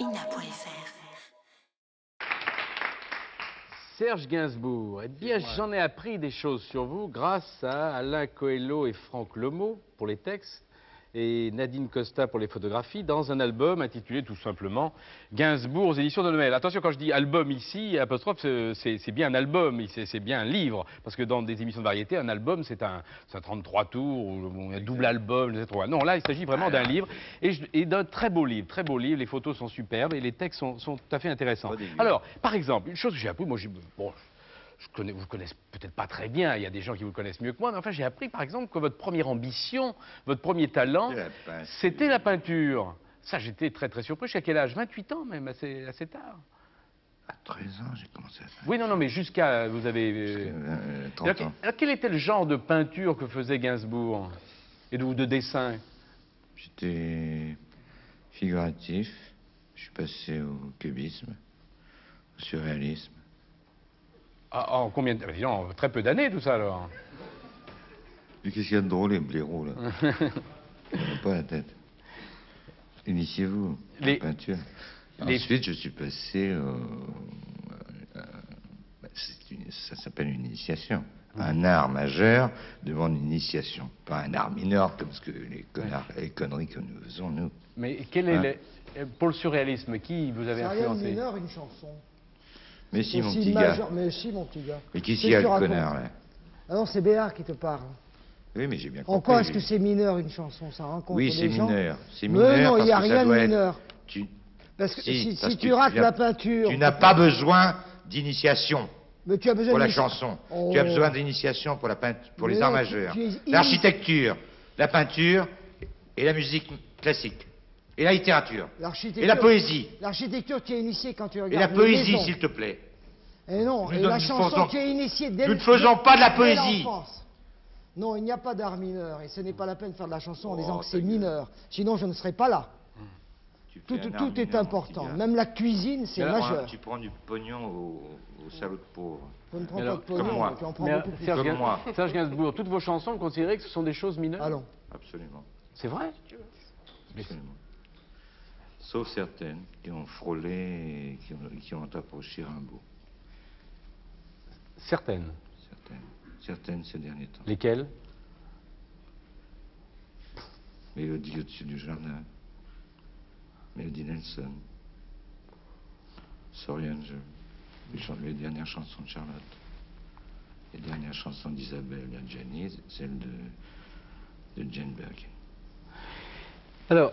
ina.fr. Serge Gainsbourg, eh bien j'en ai appris des choses sur vous grâce à Alain Coelho et Franck Lomot pour les textes et Nadine Costa pour les photographies dans un album intitulé tout simplement Gainsbourg aux éditions de Noël. Attention, quand je dis album ici, apostrophe, c'est bien un album, c'est bien un livre, parce que dans des émissions de variété, un album c'est un 33 tours, ou un double album, etc. Non, là il s'agit vraiment d'un livre, et d'un très beau livre, les photos sont superbes et les textes sont tout à fait intéressants. Alors, par exemple, une chose que j'ai appris, moi bon, vous connaissez peut-être pas très bien, il y a des gens qui vous connaissent mieux que moi, mais enfin j'ai appris par exemple que votre première ambition, votre premier talent, c'était la peinture. Ça, j'étais très très surpris. Jusqu'à quel âge? 28 ans même, assez tard. À 13 ans, j'ai commencé à faire. Oui, non, mais jusqu'à... Vous avez... 30 ans. Alors, quel était le genre de peinture que faisait Gainsbourg? Et de dessin? J'étais figuratif, je suis passé au cubisme, au surréalisme. Ah, en combien de... Disons, très peu d'années tout ça alors. Mais qu'est-ce qu'il y a de drôle, les blaireaux, là? On n'a pas la tête. Initiez-vous, la peinture. Ensuite, je suis passé ça s'appelle une initiation. Un art majeur demande une initiation, pas un art mineur comme ce que les conneries que nous faisons, nous. Mais quel est pour le surréalisme, qui vous avez influencé? C'est rien de mineur, une chanson. Mais si, mon petit gars. Mais si, mon petit gars. Mais qui s'y a, le connard, là? Ah non, c'est Béard qui te parle. Oui, mais j'ai bien compris. En quoi est-ce que c'est mineur, une chanson? Ça rencontre oui, des gens? mineur. C'est mineur. Mais non, il n'y a parce que rien de être... mineur. Parce que si tu rates la peinture... Tu n'as pas besoin d'initiation. Mais tu as besoin pour la chanson. Oh. Tu as besoin d'initiation pour, pour les arts majeurs. Tu l'architecture, la peinture et la musique classique. Et la littérature. Et la poésie. L'architecture, tu es initié quand tu regardes. Et la poésie, s'il te plaît. Et non, et la chanson, tu es initié dès Nous ne faisons pas de la poésie. Non, il n'y a pas d'art mineur. Et ce n'est pas la peine de faire de la chanson en disant que c'est mineur. Sinon, je ne serais pas là. Tout est important. Même la cuisine, c'est majeur. Tu prends du pognon aux salauds de pauvres. Je ne prends pas de pognon, comme moi. tu en prends beaucoup plus. Comme moi. Serge Gainsbourg, toutes vos chansons, vous considérez que ce sont des choses mineures? Allons. Absolument. C'est vrai? Absolument. Sauf certaines qui ont frôlé et qui ont approché Rimbaud. Certaines? Certaines ces derniers temps. Lesquelles? Mélodie au-dessus du jardin. Mélodie Nelson. Sorry Angel. Les dernières chansons de Charlotte. Les dernières chansons d'Isabelle et Janice, celle de Jane Birkin.